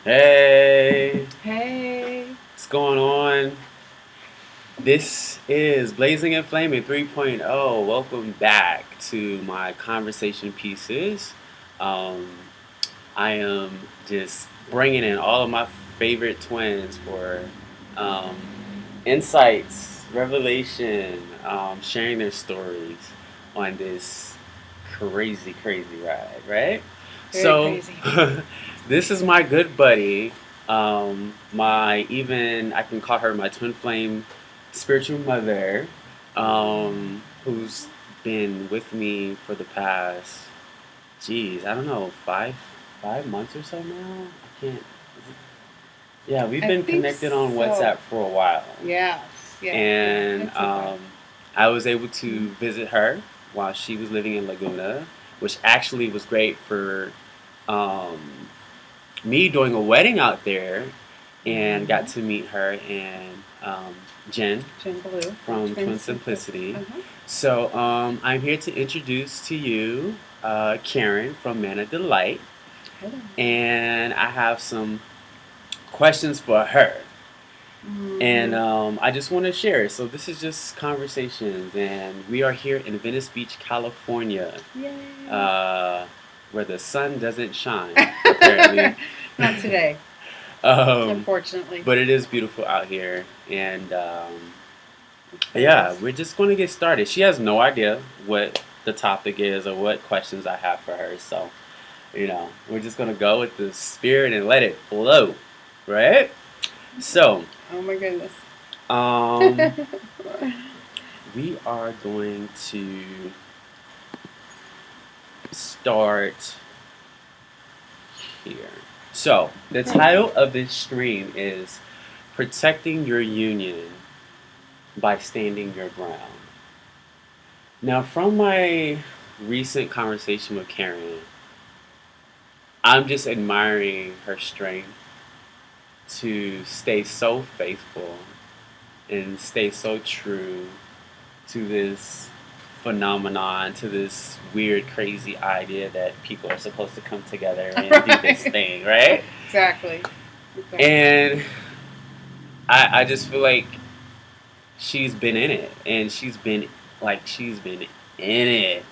Hey, Hey. what's going on? This is Blazing and Flaming 3.0. Welcome back to my conversation pieces. Um, I am just bringing in all of my favorite twins for um, insights, revelation, sharing their stories on this crazy, crazy ride, right? Very So, crazy. this is my good buddy. I can call her my twin flame spiritual mother, who's been with me for the past, geez, I don't know, 5 months or so now. I can't. Is it, yeah, we've I been think connected on so. WhatsApp for a while, Yes. Yeah. Yeah. and It's a while. I was able to Mhm. visit her while she was living in Laguna, which actually was great for um, me doing a wedding out there, and got Mhm. to meet her and Jen Jim Blue from from Twin Twin Simplicity. Simplicity. Uh huh. So I'm here to introduce to you Karen from Mannadelight, Hello. and I have some questions for her. And Mm-hmm. I just want to share. So this is just conversations, and we are here in Venice Beach, California, Yay. uh, where the sun doesn't shine, apparently. Not today, um, unfortunately. but it is beautiful out here, and It sure yeah, is. we're just going to get started. She has no idea what the topic is or what questions I have for her, so we're just going to go with the spirit and let it flow, right? So, Oh my goodness. um, we are going to start here. So, the Okay. title of this stream is Protecting Your Union by Standing Your Ground. Now, from my recent conversation with Karen, I'm just admiring her strength to stay so faithful and stay so true to this phenomenon, to this weird, crazy idea that people are supposed to come together and do this Right. thing, right? Exactly. Exactly. And I just feel like she's been in it, and she's been in it.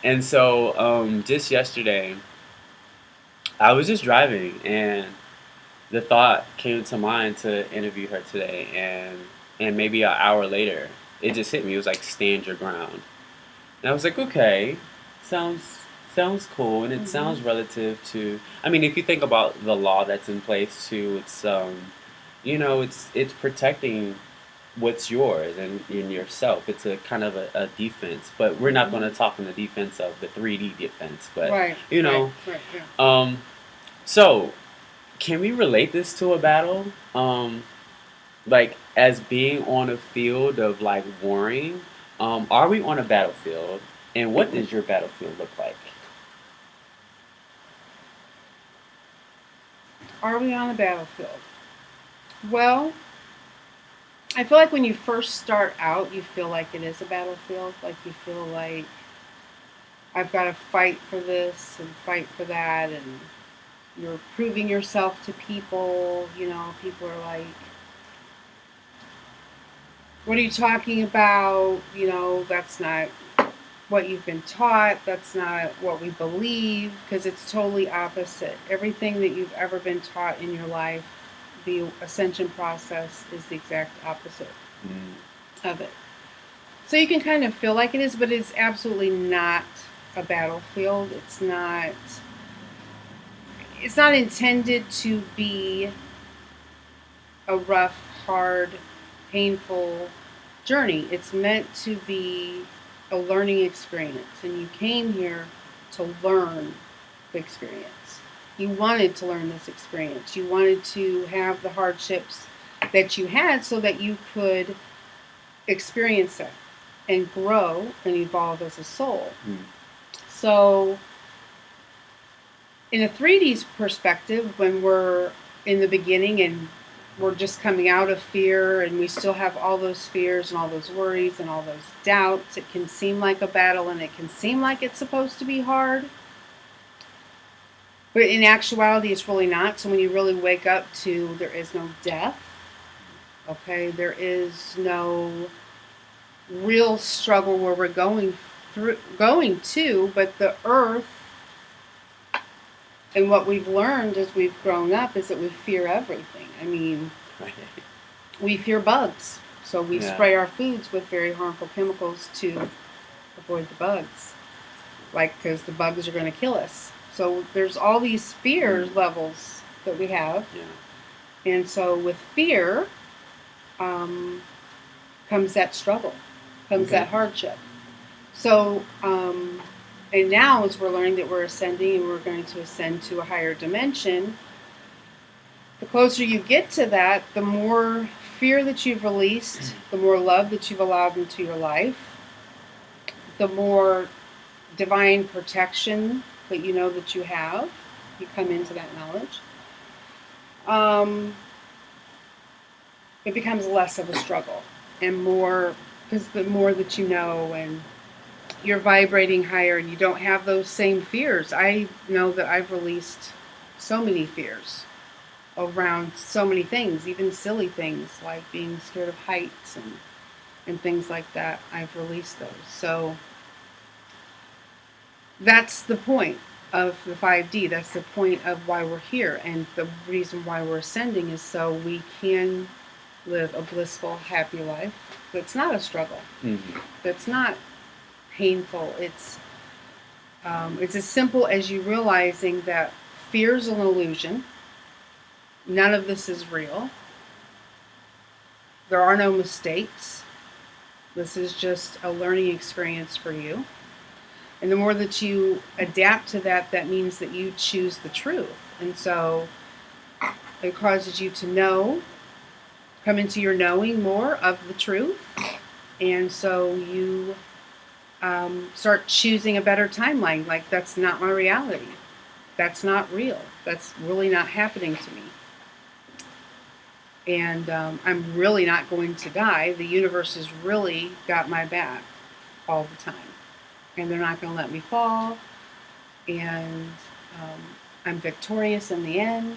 And so just yesterday, I was just driving, and the thought came to mind to interview her today, and maybe an hour later, it just hit me. It was like stand your ground, and I was like, okay, sounds cool, and it Mm-hmm. sounds relative to. I mean, if you think about the law that's in place too, it's protecting what's yours and in yourself. It's a kind of a defense, but we're not going Mm-hmm. to talk in the defense of the 3D defense, but Right. you Right. know, Right. Yeah. um, so can we relate this to a battle? Like as being on a field of like warring. Are we on a battlefield? And what does your battlefield look like? Are we on the battlefield? Well, I feel like when you first start out, you feel like it is a battlefield. Like you feel like I've got to fight for this and fight for that, and you're proving yourself to people. People are like, "What are you talking about?" That's not what you've been taught. That's not what we believe because it's totally opposite. Everything that you've ever been taught in your life, the ascension process is the exact opposite Mm, of it. So you can kind of feel like it is, but it's absolutely not a battlefield. It's not intended to be a rough, hard, painful journey. It's meant to be a learning experience, and you came here to learn the experience. You wanted to learn this experience. You wanted to have the hardships that you had so that you could experience it and grow and evolve as a soul. mm, So, in a 3D perspective, when we're in the beginning and we're just coming out of fear and we still have all those fears and all those worries and all those doubts, it can seem like a battle and it can seem like it's supposed to be hard, But in actuality, it's really not. So when you really wake up to there is no death, okay, there is no real struggle where we're going to, but the earth and what we've learned as we've grown up is that we fear everything. I mean, Right. we fear bugs. So we Yeah. spray our foods with very harmful chemicals to avoid the bugs. Like, because the bugs are going to kill us. So there's all these fear levels that we have. Yeah. And so with fear comes that struggle, comes Okay. that hardship. So, and now as we're learning that we're ascending and we're going to ascend to a higher dimension, the closer you get to that, the more fear that you've released, the more love that you've allowed into your life, the more divine protection that you know that you have. You come into that knowledge. It becomes less of a struggle and more, because the more that you know and you're vibrating higher and you don't have those same fears. I know that I've released so many fears around so many things, even silly things like being scared of heights and things like that. I've released those. So that's the point of the 5D. That's the point of why we're here. And the reason why we're ascending is so we can live a blissful, happy life that's not a struggle, that's not painful. It's as simple as you realizing that fear is an illusion. None of this is real. There are no mistakes. This is just a learning experience for you. And the more that you adapt to that, that means that you choose the truth. And so it causes you to know, come into your knowing more of the truth. And so you start choosing a better timeline. Like, that's not my reality. That's not real. That's really not happening to me. And I'm really not going to die. The universe has really got my back all the time. And they're not going to let me fall. And I'm victorious in the end.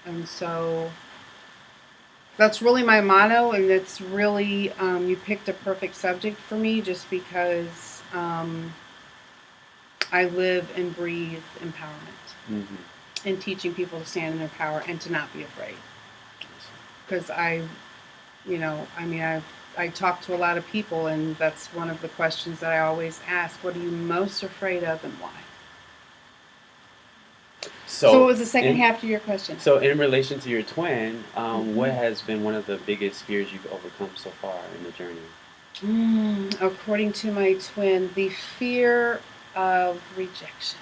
And so that's really my motto. And it's really, you picked a perfect subject for me just because I live and breathe empowerment and teaching people to stand in their power and to not be afraid. Because I talk to a lot of people, and that's one of the questions that I always ask. What are you most afraid of and why? So what was the second half of your question? So in relation to your twin, what has been one of the biggest fears you've overcome so far in the journey? According to my twin, the fear of rejection,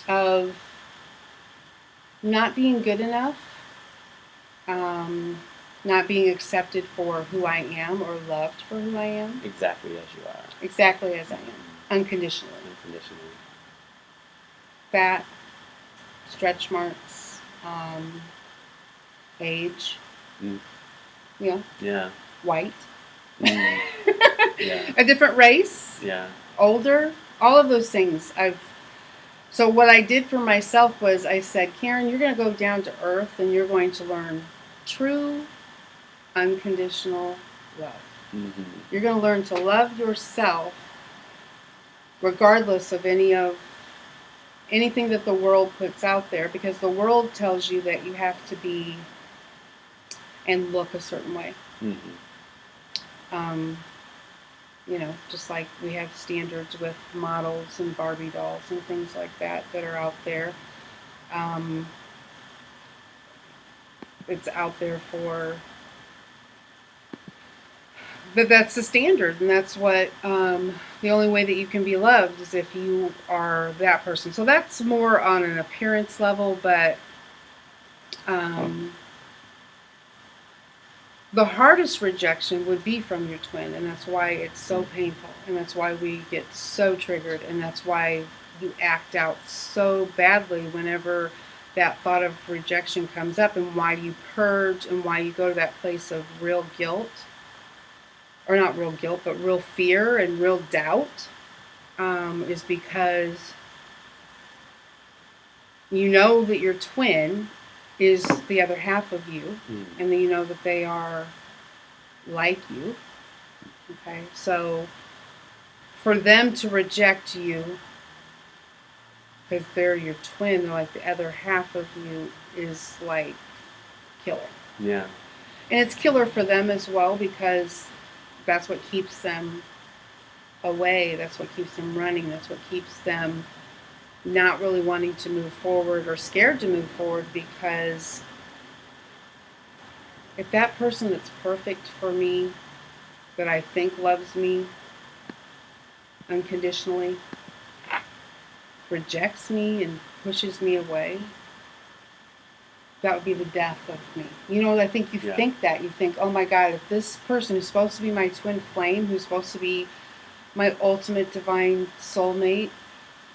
of not being good enough, not being accepted for who I am or loved for who I am. Exactly as you are. Exactly as I am. Unconditionally. Fat, stretch marks, age. Yeah. White. Yeah. A different race. Yeah. Older. All of those things. So what I did for myself was I said, Karen, you're going to go down to earth and you're going to learn true, unconditional love. You're going to learn to love yourself regardless of anything that the world puts out there, because the world tells you that you have to be and look a certain way. Just like we have standards with models and Barbie dolls and things like that are out there. It's out there for that's the standard, and that's what the only way that you can be loved is if you are that person. So that's more on an appearance level, but the hardest rejection would be from your twin, and that's why it's so painful, and that's why we get so triggered, and that's why you act out so badly whenever that thought of rejection comes up, and why you purge, and why you go to that place of real guilt, or not real guilt, but real fear and real doubt, is because You know that your twin is the other half of you, and then you know that they are like you. Okay, so for them to reject you because they're your twin, they're like the other half of you, is like killer. Yeah. And it's killer for them as well because that's what keeps them away. That's what keeps them running. That's what keeps them not really wanting to move forward or scared to move forward because if that person that's perfect for me, that I think loves me unconditionally, rejects me and pushes me away, that would be the death of me. You know, I think you think that. You think, oh my God, if this person who's supposed to be my twin flame, who's supposed to be my ultimate divine soulmate,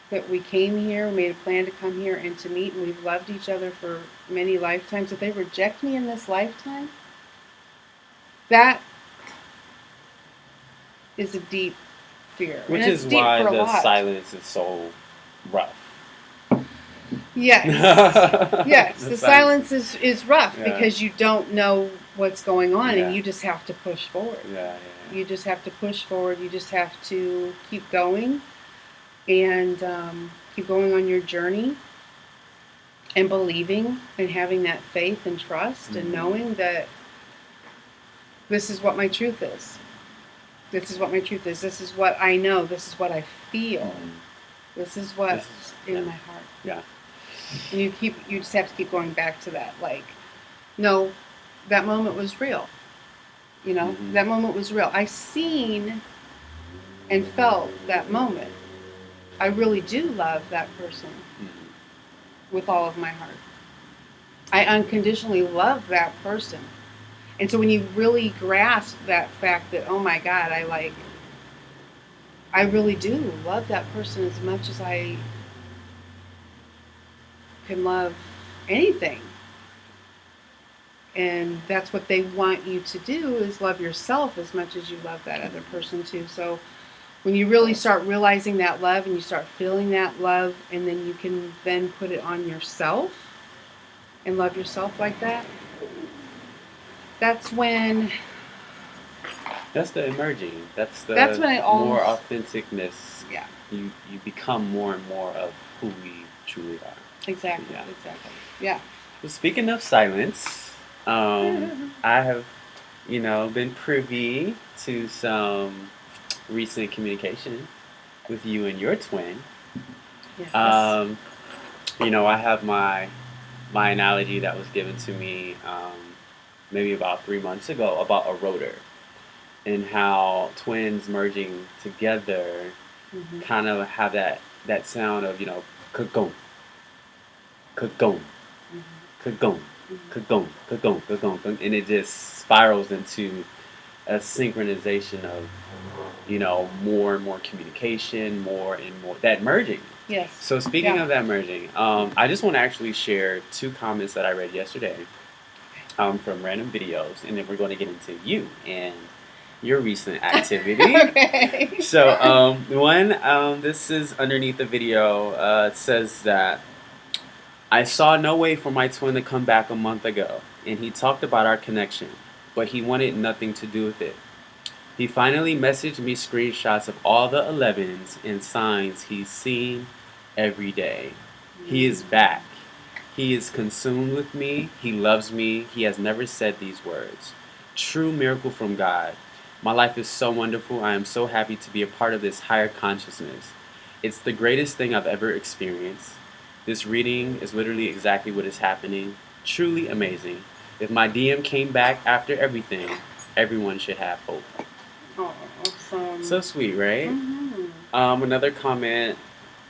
that we came here, we made a plan to come here and to meet, and we've loved each other for many lifetimes, if they reject me in this lifetime, that is a deep fear. Which is why the silence is so rough. Yes. Yes. The silence is rough because you don't know what's going on and you just have to push forward. You just have to push forward. You just have to keep going and keep going on your journey and believing and having that faith and trust and knowing that this is what my truth is. This is what my truth is. This is what I know. This is what I feel. This is what's in my heart. Yeah. And you just have to keep going back to that. Like, no, that moment was real. You know, that moment was real. I seen and felt that moment. I really do love that person with all of my heart. I unconditionally love that person. And so when you really grasp that fact that, oh my God, I really do love that person as much as I can love anything. And that's what they want you to do, is love yourself as much as you love that other person too. So when you really start realizing that love and you start feeling that love, and then you can then put it on yourself and love yourself like that, that's when... That's the emerging. That's when it all... more authenticness. Yeah. You become more and more of who we truly are. Exactly. Yeah. Exactly. Yeah. Well, speaking of silence, I have, been privy to some recent communication with you and your twin. Yes. I have my analogy that was given to me maybe about 3 months ago about a rotor and how twins merging together kind of have that sound of, ka-gong, ka-gong, ka-gong, ka-gong, ka-gong, ka-gong, and it just spirals into a synchronization of, more and more communication, more and more, that merging. Yes. So speaking of that merging, I just want to actually share 2 comments that I read yesterday from random videos, and then we're going to get into you and your recent activity. Okay. So one, this is underneath the video. It says that I saw no way for my twin to come back a month ago, and he talked about our connection, but he wanted nothing to do with it. He finally messaged me screenshots of all the 11s and signs he's seen every day. He is back. He is consumed with me. He loves me. He has never said these words. True miracle from God. My life is so wonderful. I am so happy to be a part of this higher consciousness. It's the greatest thing I've ever experienced. This reading is literally exactly what is happening. Truly amazing. If my DM came back after everything, everyone should have hope. Oh, awesome. So sweet, right? Another comment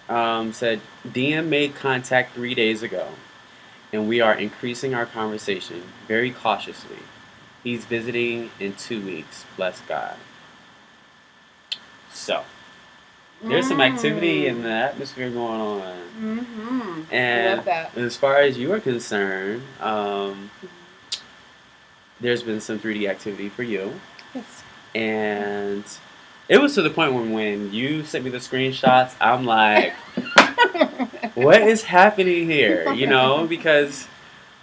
said, DM made contact 3 days ago, and we are increasing our conversation very cautiously. He's visiting in 2 weeks. Bless God. So, there's some activity in the atmosphere going on. And I love that. As far as you are concerned, there's been some 3D activity for you. Yes. And it was to the point when you sent me the screenshots, I'm like, what is happening here? Because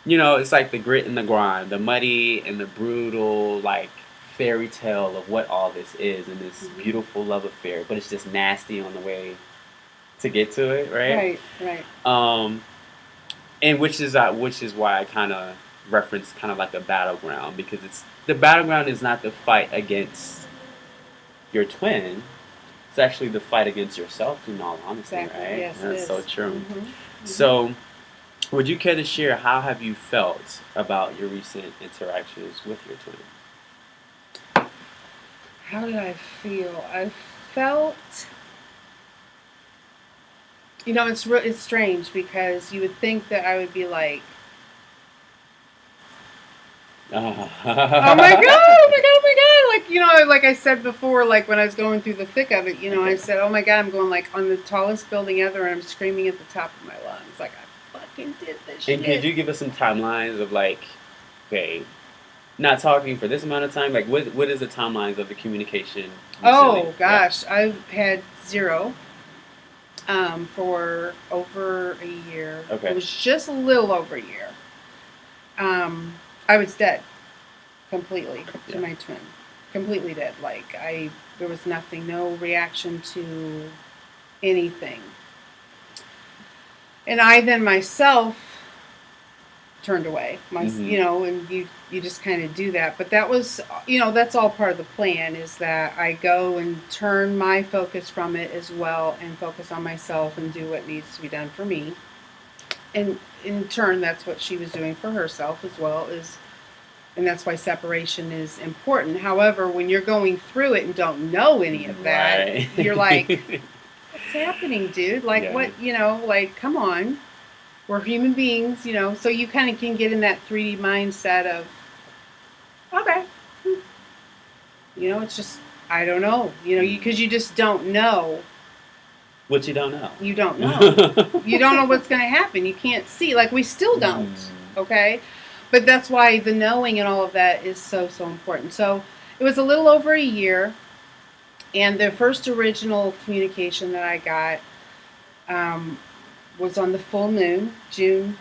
it's like the grit and the grind, the muddy and the brutal, like fairy tale of what all this is, and this Mhm. beautiful love affair, but it's just nasty on the way to get to it, right? Right, right. Um, and which is why I kind of reference kind of like a battleground, because it's the battleground is not the fight against your twin. It's actually the fight against yourself, in all honesty, Exactly. right? Yes, it That's so is. true. Mm-hmm. So, would you care to share how have you felt about your recent interactions with your twin? How did I feel? I felt, it's strange because you would think that I would be like, Uh, oh my god, oh my god, oh my god, like like I said before, like when I was going through the thick of it, I okay. said, oh my god, I'm going like on the tallest building ever, and I'm screaming at the top of my lungs, like I fucking did this And could shit. you give us some timelines of like, okay, not talking for this amount of time? Like, what is the timelines of the communication recently? Oh Yeah. gosh, I've had zero for over a year. It Okay. was just a little over a year. I was dead completely to Yeah. my twin, completely dead. Like there was nothing, no reaction to anything. And I then myself turned away. Mm-hmm. And you just kind of do that. But that was, that's all part of the plan. Is that I go and turn my focus from it as well, and focus on myself and do what needs to be done for me. And in turn, that's what she was doing for herself as well. And that's why separation is important. However, when you're going through it and don't know any of that, Right. you're like, what's happening, dude? Like, Yeah. what, like, come on. We're human beings, so you kind of can get in that 3D mindset of, okay, it's just, I don't know, because you just don't know. What you don't know. You don't know. You don't know what's going to happen. You can't see. Like, we still don't, okay? But that's why the knowing and all of that is so, so important. So it was a little over a year, and the first original communication that I got was on the full moon, June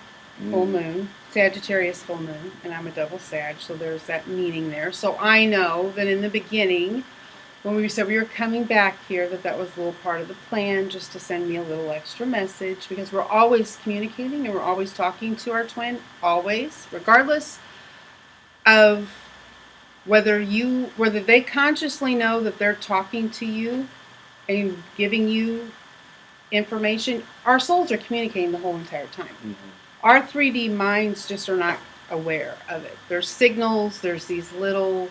full moon, Sagittarius full moon, and I'm a double Sag, so there's that meaning there. So I know that in the beginning, when we said we were coming back here, that was a little part of the plan, just to send me a little extra message, because we're always communicating and we're always talking to our twin, always, regardless of whether they consciously know that they're talking to you and giving you information. Our souls are communicating the whole entire time. Mm-hmm. Our 3D minds just are not aware of it. There's signals, there's these little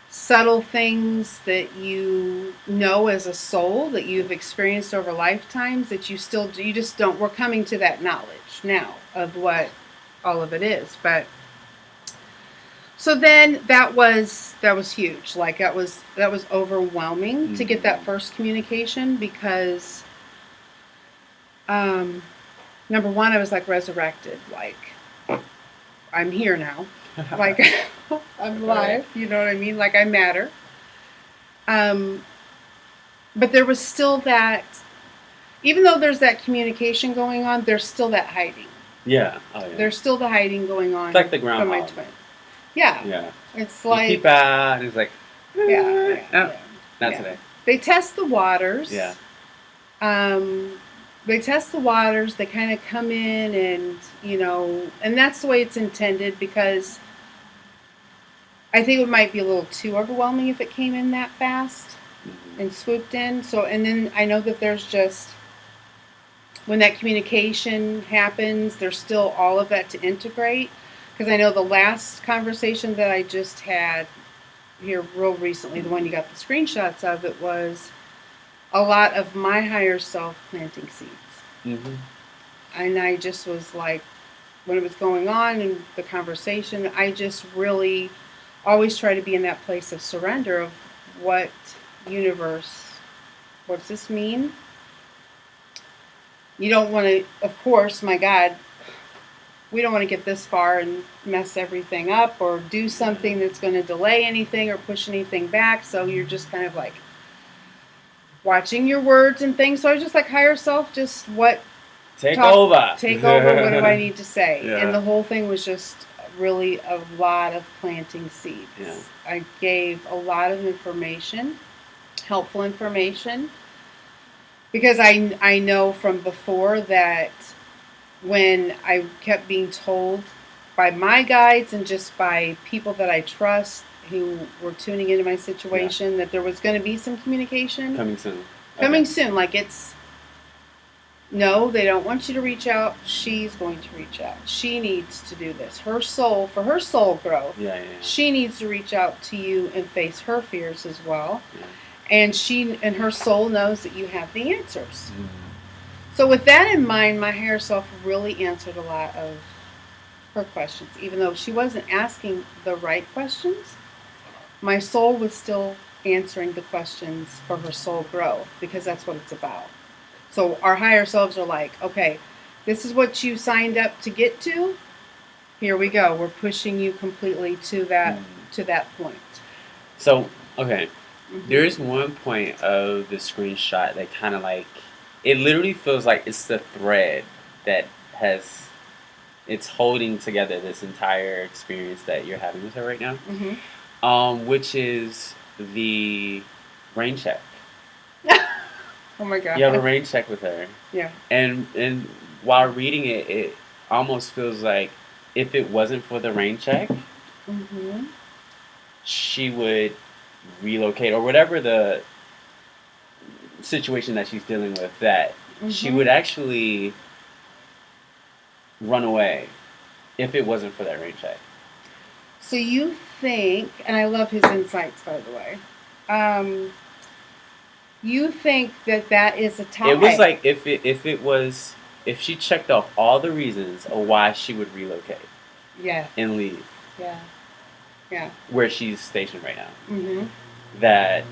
subtle things that you know as a soul that you've experienced over lifetimes that you just don't. We're coming to that knowledge now of what all of it is. But so then that was huge. Like that was overwhelming to get that first communication, because number one, I was like resurrected. Like, I'm here now. Like, I'm alive. You know what I mean? Like, I matter. But there was still that, even though there's that communication going on, there's still that hiding. Yeah. Oh, yeah. There's still the hiding going on. It's like the groundhog. From my twin. Yeah. Yeah. It's like, you keep out, and it's like, yeah. Not today. They test the waters. Yeah. They test the waters. They kind of come in, and and that's the way it's intended, because I think it might be a little too overwhelming if it came in that fast and swooped in. So, and then I know that there's just, when that communication happens, there's still all of that to integrate. Because I know the last conversation that I just had here real recently, the one you got the screenshots of, it was a lot of my higher self planting seeds. Mm-hmm. And I just was like, when it was going on in the conversation, I just really always try to be in that place of surrender of what does this mean? You don't want to, of course, my God, we don't want to get this far and mess everything up or do something that's going to delay anything or push anything back. So you're just kind of like watching your words and things. So I was just like, higher self, just what Take over. What do I need to say? Yeah. And the whole thing was just really a lot of planting seeds. Yeah. I gave a lot of information, helpful information, because I know from before that when I kept being told by my guides and just by people that I trust who were tuning into my situation that there was going to be some communication Coming soon. Coming soon. Like it's no, they don't want you to reach out. She's going to reach out. She needs to do this. Her soul, for her soul growth, she needs to reach out to you and face her fears as well. Yeah. And her soul knows that you have the answers. Mm-hmm. So with that in mind, my higher self really answered a lot of her questions. Even though she wasn't asking the right questions, my soul was still answering the questions for her soul growth, because that's what it's about. So our higher selves are like, okay, this is what you signed up to get to. Here we go. We're pushing you completely to that point. So, okay. Mm-hmm. There's one point of the screenshot that kind of like, it literally feels like it's the thread that it's holding together this entire experience that you're having with her right now. Mm-hmm. Which is the rain check. Oh my God. You have a rain check with her. Yeah. And while reading it, it almost feels like if it wasn't for the rain check, mm-hmm. she would relocate or whatever the situation that she's dealing with, that mm-hmm. she would actually run away if it wasn't for that rain check. So you think, and I love his insights, by the way, you think that is a tie. It was like if she checked off all the reasons of why she would relocate. Yeah. And leave. Yeah. Yeah. Where she's stationed right now. Mm-hmm. That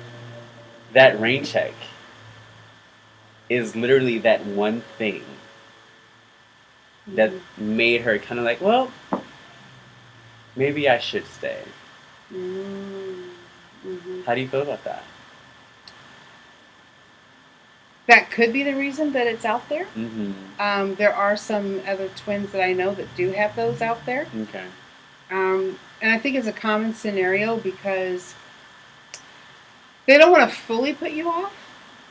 rain check is literally that one thing mm-hmm. that made her kind of like, well, maybe I should stay. Mm-hmm. How do you feel about that? That could be the reason that it's out there. Mm-hmm. There are some other twins that I know that do have those out there. Okay. And I think it's a common scenario because they don't want to fully put you off.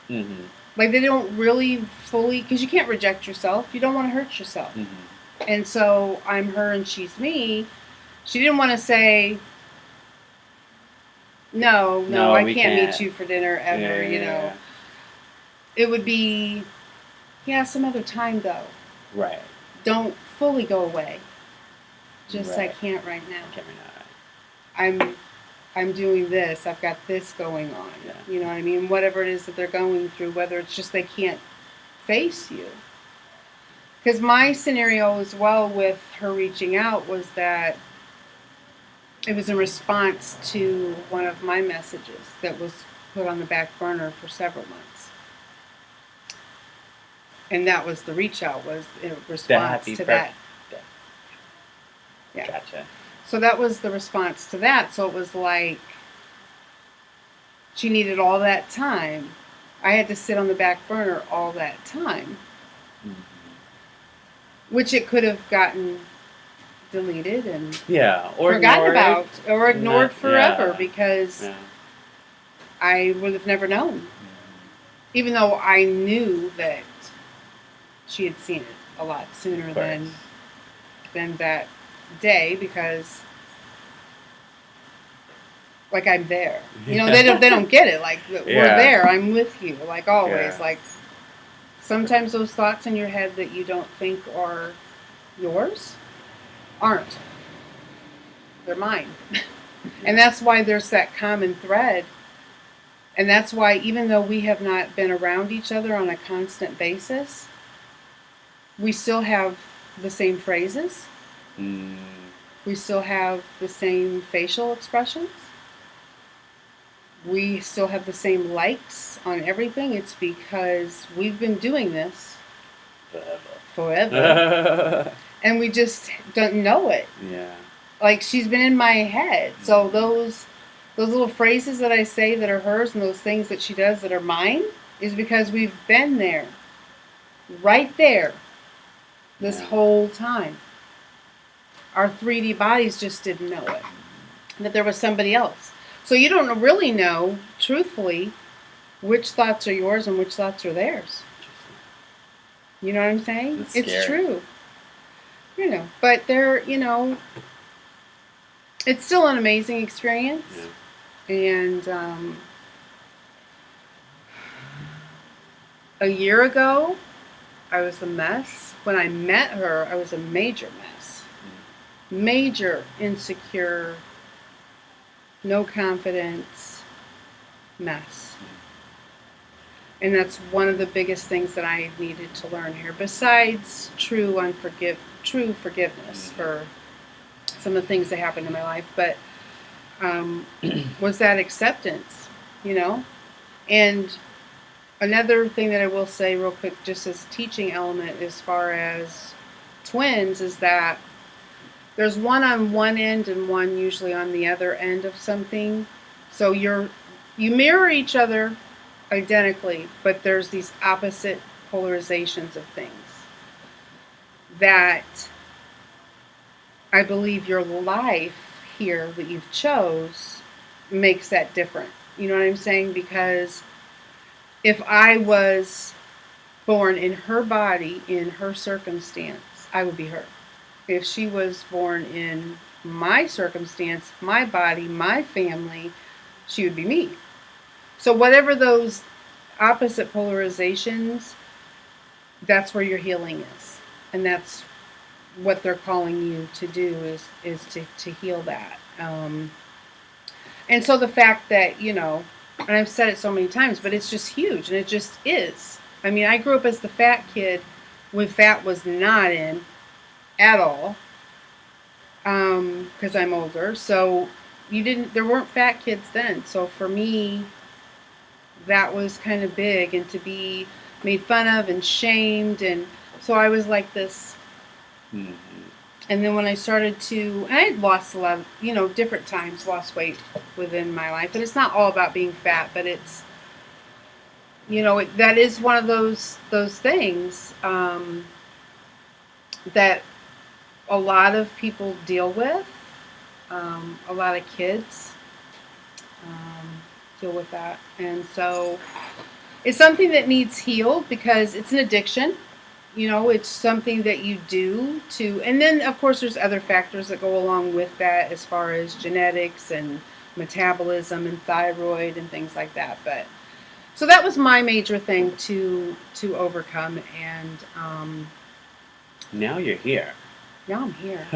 Mm-hmm. Like they don't really fully, because you can't reject yourself. You don't want to hurt yourself. Mm-hmm. And so I'm her and she's me. She didn't want to say, no, I can't meet you for dinner ever, you know. Yeah. It would be, some other time though. Right. Don't fully go away. Just right. I can't right now. I can't. I'm doing this. I've got this going on. Yeah. You know what I mean? Whatever it is that they're going through, whether it's just they can't face you. Because my scenario as well with her reaching out was that it was in response to one of my messages that was put on the back burner for several months. And that was the reach out, was in response to that. Yeah. Gotcha. So that was the response to that. So it was like she needed all that time. I had to sit on the back burner all that time. Mm-hmm. Which it could have gotten deleted and or forgotten ignored. About or ignored forever because I would have never known. Mm-hmm. Even though I knew that she had seen it a lot sooner than that day, because like I'm there. You know, they don't get it. Like we're there. I'm with you. Like always. Yeah. Like sometimes those thoughts in your head that you don't think are yours aren't. They're mine. And that's why there's that common thread. And that's why even though we have not been around each other on a constant basis, we still have the same phrases. Mm. We still have the same facial expressions. We still have the same likes on everything. It's because we've been doing this forever. And we just don't know it. Yeah. Like she's been in my head. So those little phrases that I say that are hers and those things that she does that are mine is because we've been there. Right there. this Yeah. whole time. Our 3D bodies just didn't know it, that there was somebody else. So you don't really know, truthfully, which thoughts are yours and which thoughts are theirs. You know what I'm saying? It's It's scary. true. But they're, it's still an amazing experience. Yeah. And a year ago, I was a mess. When I met her, I was a major mess. Major insecure, no confidence mess. And that's one of the biggest things that I needed to learn here, besides true forgiveness for some of the things that happened in my life. But was that acceptance, And another thing that I will say real quick, just as a teaching element as far as twins, is that there's one on one end and one usually on the other end of something. So you mirror each other identically, but there's these opposite polarizations of things that I believe your life here that you've chose makes that different. You know what I'm saying? Because if I was born in her body, in her circumstance, I would be her. If she was born in my circumstance, my body, my family, she would be me. So whatever those opposite polarizations, that's where your healing is. And that's what they're calling you to do is to heal that. And so the fact that, and I've said it so many times, but it's just huge, and it just is. I mean, I grew up as the fat kid when fat was not in at all, because I'm older. So there weren't fat kids then. So for me, that was kind of big, and to be made fun of and shamed, and so I was like this. Mm-hmm. And then when I started I had lost a lot of, different times, lost weight within my life. And it's not all about being fat, but it's, that is one of those things that a lot of people deal with. A lot of kids deal with that. And so it's something that needs healed because it's an addiction. It's something that you do and then of course there's other factors that go along with that as far as genetics and metabolism and thyroid and things like that. But so that was my major thing to overcome, and now you're here. now I'm here.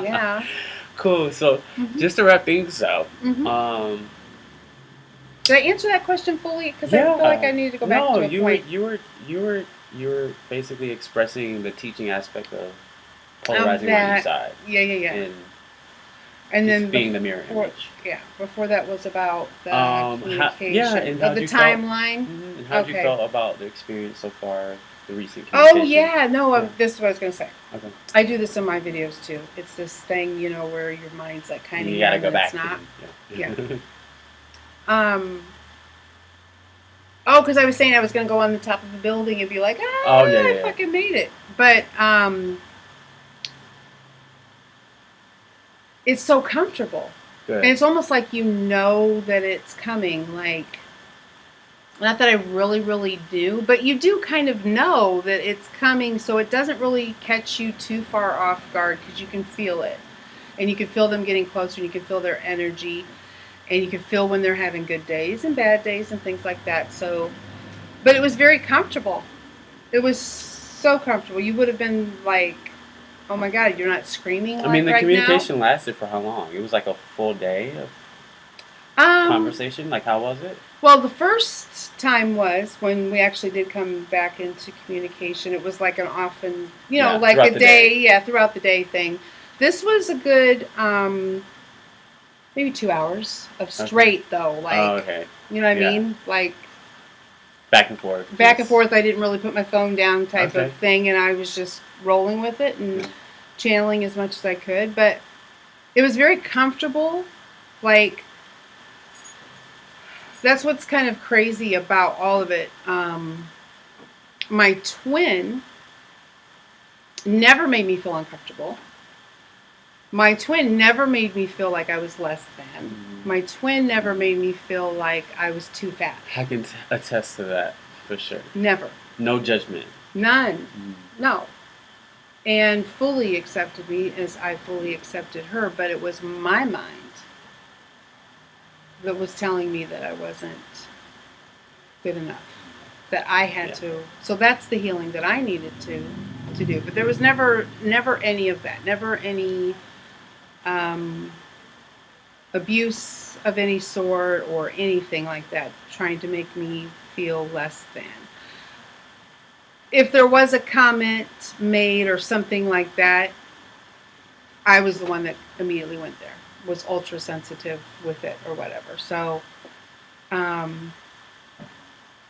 Yeah. Cool. So just to wrap things up, did I answer that question fully? Because I feel like I needed to go back to a point. You were basically expressing the teaching aspect of polarizing on each side. Yeah. And then being the mirror image. Yeah. Before that was about the communication and the timeline. And how you felt about the experience so far, the recent Oh communication? yeah, no, this is what I was gonna say. Okay. I do this in my videos too. It's this thing, where your mind's like kind of you gotta go back. It's not. Yeah. Because I was saying I was going to go on the top of the building and be like, I fucking made it. But it's so comfortable. Good. And it's almost like that it's coming. Like, not that I really, really do, but you do kind of know that it's coming, so it doesn't really catch you too far off guard because you can feel it. And you can feel them getting closer, and you can feel their energy. And you can feel when they're having good days and bad days and things like that. So, but it was very comfortable. It was so comfortable. You would have been like, oh my God, you're not screaming I mean, the right communication lasted for how long? It was like a full day of conversation? Like, how was it? Well, the first time was when we actually did come back into communication. It was like an often, like a day, throughout the day thing. This was a good... maybe 2 hours of straight, though. Like, you know what I mean? Like, back and forth. Back and forth. I didn't really put my phone down type of thing, and I was just rolling with it and channeling as much as I could. But it was very comfortable. Like, that's what's kind of crazy about all of it. My twin never made me feel uncomfortable. My twin never made me feel like I was less than. My twin never made me feel like I was too fat. I can attest to that for sure. Never. No judgment. None. No. And fully accepted me as I fully accepted her, but it was my mind that was telling me that I wasn't good enough, that I had to. So that's the healing that I needed to do. But there was never any of that, never any abuse of any sort or anything like that, trying to make me feel less than. If there was a comment made or something like that, I was the one that immediately went there, was ultra sensitive with it or whatever. So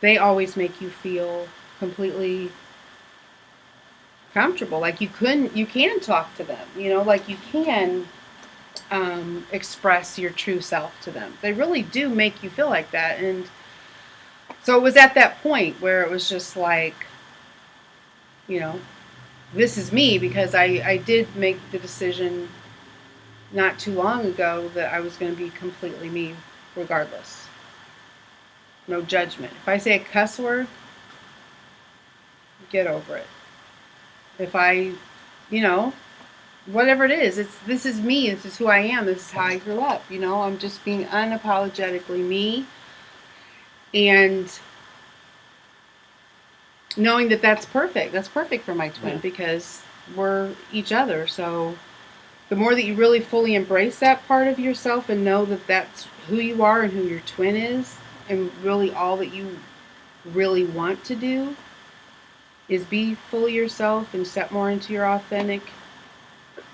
they always make you feel completely comfortable. Like you can talk to them, like you can express your true self to them. They really do make you feel like that. And so it was at that point where it was just like, this is me, because I did make the decision not too long ago that I was going to be completely me regardless. No judgment. If I say a cuss word, get over it. If I, whatever it is, this is me. This is who I am. This is how I grew up. I'm just being unapologetically me. And knowing that that's perfect. That's perfect for my twin, because we're each other. So the more that you really fully embrace that part of yourself and know that that's who you are and who your twin is, and really all that you really want to do is be fully yourself and step more into your authentic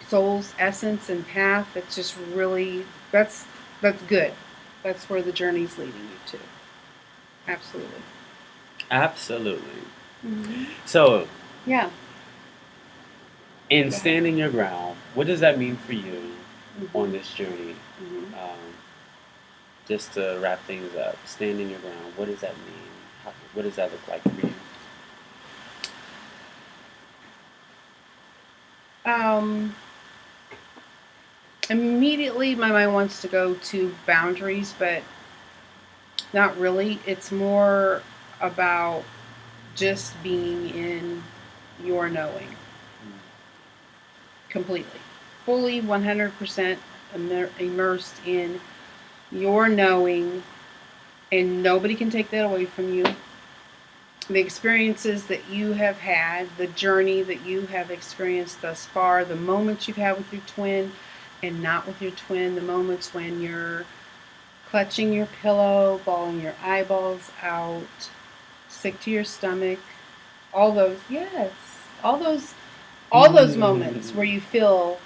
soul's essence and path. It's just really, that's good. That's where the journey's leading you to. Absolutely. Absolutely. Mm-hmm. So, yeah. In standing your ground, what does that mean for you on this journey? Just to wrap things up, standing your ground, what does that mean? What does that look like for you? Immediately my mind wants to go to boundaries, but not really. It's more about just being in your knowing. Completely. Fully 100% immersed in your knowing, and nobody can take that away from you. The experiences that you have had, the journey that you have experienced thus far, the moments you've had with your twin and not with your twin, the moments when you're clutching your pillow, bawling your eyeballs out, sick to your stomach, all those moments where you feel,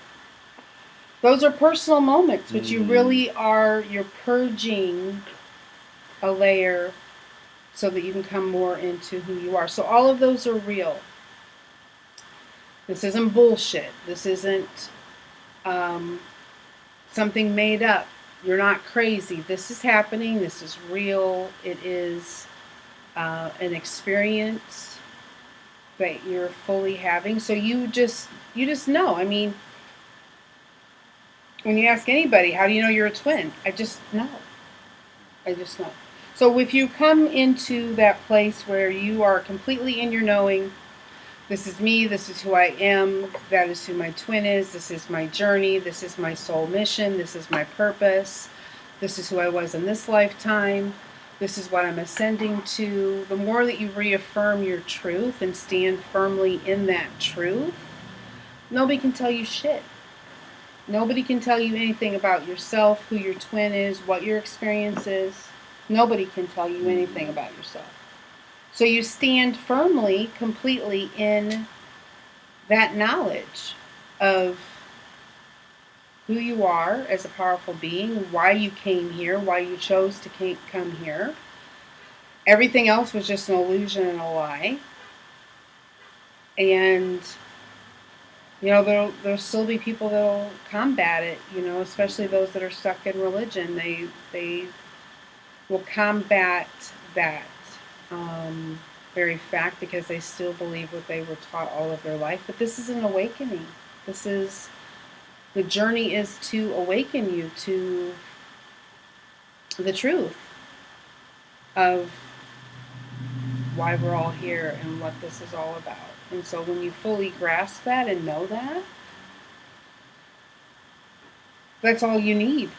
those are personal moments, but you're purging a layer so that you can come more into who you are. So all of those are real. This isn't bullshit. This isn't something made up. You're not crazy. This is happening. This is real. It is an experience that you're fully having. So you just know. I mean, when you ask anybody, how do you know you're a twin? I just know. So if you come into that place where you are completely in your knowing, this is me, this is who I am, that is who my twin is, this is my journey, this is my soul mission, this is my purpose, this is who I was in this lifetime, this is what I'm ascending to. The more that you reaffirm your truth and stand firmly in that truth, nobody can tell you shit. Nobody can tell you anything about yourself, who your twin is, what your experience is. Nobody can tell you anything about yourself. So you stand firmly, completely in that knowledge of who you are as a powerful being, why you came here, why you chose to come here. Everything else was just an illusion and a lie. And there'll still be people that'll combat it, especially those that are stuck in religion. They will combat that. very fact because they still believe what they were taught all of their life. But this is an awakening. This is the journey is to awaken you to the truth of why we're all here and what this is all about. And so when you fully grasp that and know that, that's all you need.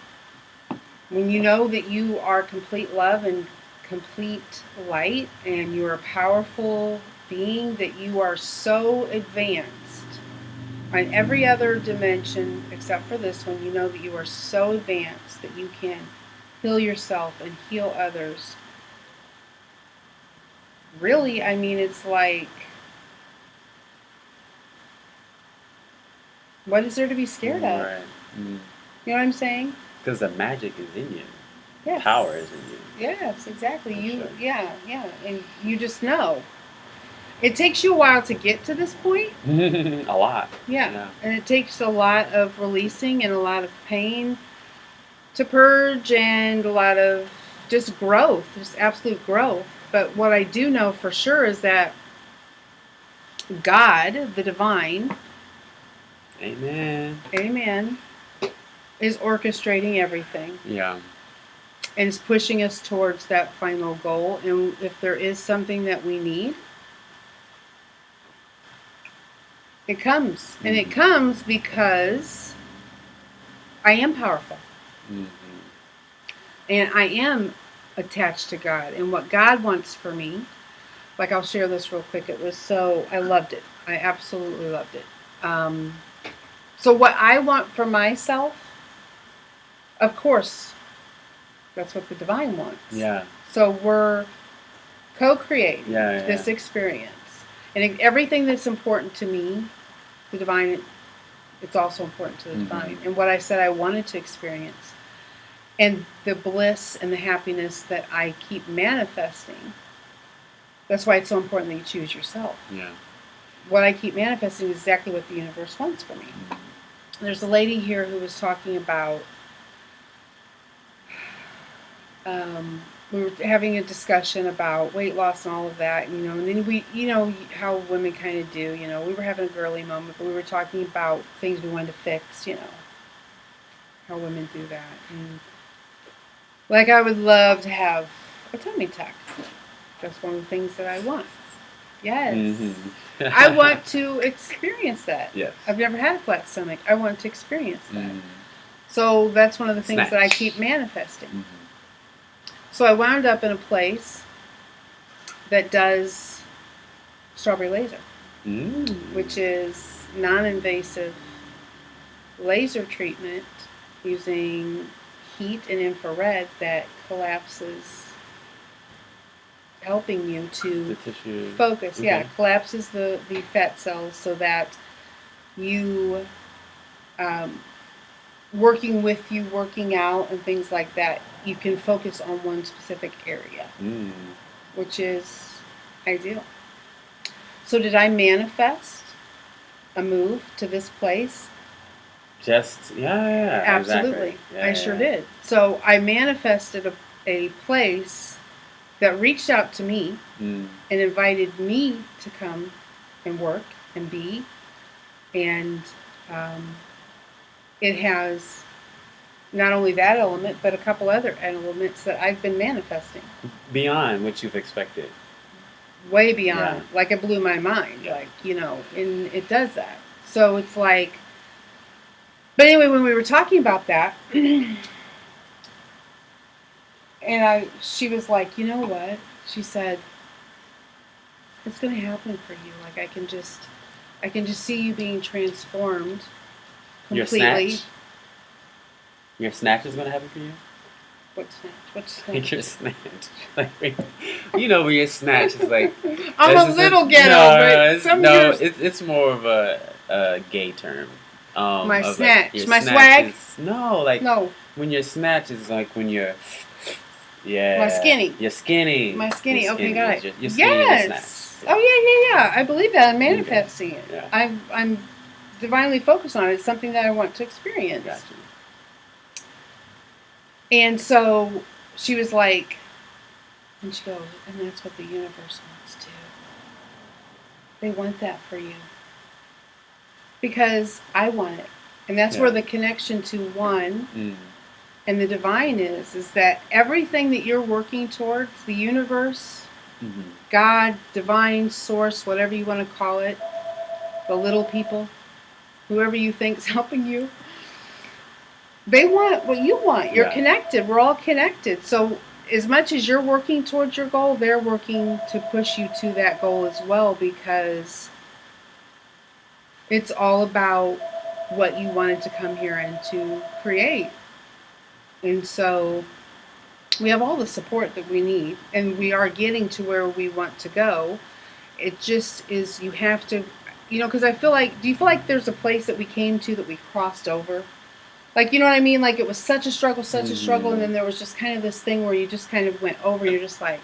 When you know that you are complete love and complete light and you're a powerful being, that you are so advanced on every other dimension except for this one, you know that you are so advanced that you can heal yourself and heal others. Really, I mean, it's like, what is there to be scared of? Right. Mm. You know what I'm saying? Because the magic is in you. Yes. Power is in you. Yes, exactly. For You, sure. yeah, and you just know. It takes you a while to get to this point. A lot. Yeah, and it takes a lot of releasing and a lot of pain to purge and a lot of just growth, just absolute growth. But what I do know for sure is that God, the divine, Amen. is orchestrating everything. Yeah. And is pushing us towards that final goal. And if there is something that we need, it comes. Mm-hmm. And it comes because I am powerful. Mm-hmm. And I am attached to God. And what God wants for me, like I'll share this real quick. I loved it. I absolutely loved it. So what I want for myself, of course, that's what the divine wants. Yeah. So we're co-creating this experience. And everything that's important to me, the divine, it's also important to the divine. And what I said I wanted to experience. And the bliss and the happiness that I keep manifesting. That's why it's so important that you choose yourself. Yeah. What I keep manifesting is exactly what the universe wants for me. There's a lady here who was talking about we were having a discussion about weight loss and all of that, and then we, how women kind of do, we were having a girly moment, but we were talking about things we wanted to fix, how women do that. And like, I would love to have a tummy tuck. That's one of the things that I want. Yes. Mm-hmm. I want to experience that. Yes. I've never had a flat stomach. I want to experience that. Mm-hmm. So that's one of the things that I keep manifesting. Mm-hmm. So I wound up in a place that does strawberry laser, which is non-invasive laser treatment using heat and infrared that collapses, helping you to focus. Okay. Yeah, collapses the fat cells so that you, working out and things like that, you can focus on one specific area, which is ideal. So did I manifest a move to this place? Absolutely. Exactly. I sure did. So I manifested a place that reached out to me and invited me to come and work and be. And it has not only that element, but a couple other elements that I've been manifesting. Beyond what you've expected. Way beyond. Yeah. Like, it blew my mind. Yeah. Like, and it does that. So it's like, but anyway, when we were talking about that, and she was like, you know what? She said, it's going to happen for you. Like, I can just see you being transformed completely. Your snatch is going to happen for you? What snatch? What snatch? Your snatch. Like, when your snatch is like... I'm a little ghetto, but it's more of a gay term. My snatch. My swag? No. When your snatch is like when you're... Yeah. My skinny. You're skinny. My skinny. Okay, got it. You're skinny. Yes. Oh, yeah. I believe that. I'm manifesting it. Yeah. I'm divinely focused on it. It's something that I want to experience. Gotcha. And so she was like, and she goes, and that's what the universe wants too. They want that for you. Because I want it. And that's where the connection to one and the divine is that everything that you're working towards, the universe, God, divine source, whatever you want to call it, the little people, whoever you think's helping you, they want what you want. You're connected. We're all connected. So as much as you're working towards your goal, they're working to push you to that goal as well, because it's all about what you wanted to come here and to create. And so we have all the support that we need, and we are getting to where we want to go. It just is, you have to, because I feel like, do you feel like there's a place that we came to that we crossed over? Like, you know what I mean? Like, it was such a struggle, and then there was just kind of this thing where you just kind of went over, you're just like,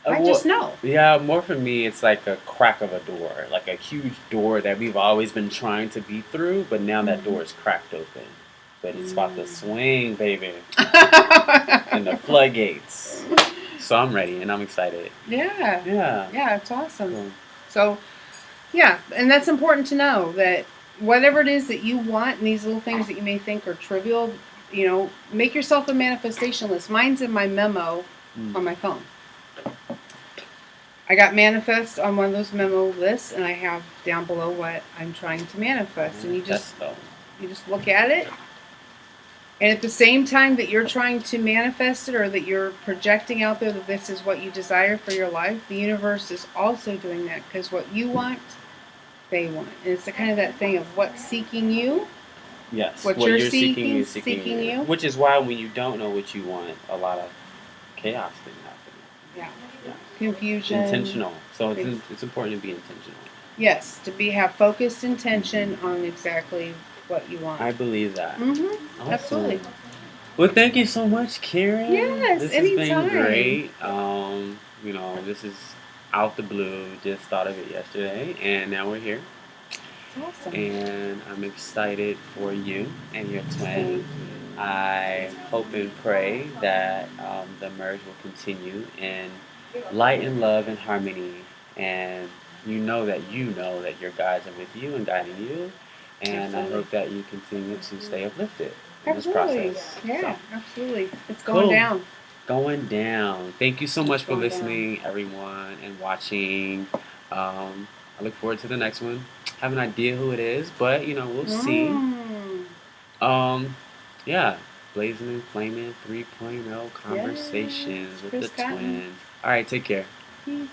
I just know. Yeah, more for me, it's like a crack of a door, like a huge door that we've always been trying to beat through, but now that door is cracked open. But it's about to swing, baby. And the floodgates. So I'm ready, and I'm excited. Yeah. Yeah. Yeah, it's awesome. Cool. So, yeah, and that's important to know, that whatever it is that you want, and these little things that you may think are trivial, make yourself a manifestation list. Mine's in my memo on my phone. I got manifest on one of those memo lists, and I have down below what I'm trying to manifest. And you just look at it. And at the same time that you're trying to manifest it, or that you're projecting out there that this is what you desire for your life, the universe is also doing that, because what you want, they want. And it's kind of that thing of what's seeking you. Yes. What you're seeking is seeking you. Which is why when you don't know what you want, a lot of chaos can happen. Yeah. Confusion. Intentional. So it's important to be intentional. Yes, to have focused intention on exactly what you want. I believe that. Awesome. Absolutely. Well, thank you so much, Karen. Yes, this anytime. has been great. This is out the blue. Just thought of it yesterday, and now we're here. Awesome. And I'm excited for you and your twin. I hope and pray that the merge will continue in light and love and harmony, and you know that your guides are with you and guiding you, and I hope that you continue to stay uplifted in this process. Yeah, absolutely. It's going down. Going down. Thank you so much for listening, everyone, and watching. I look forward to the next one. I have an idea who it is, but we'll see. Yeah, Blazing and Flaming 3.0 Conversations with the twins. All right, take care. Peace.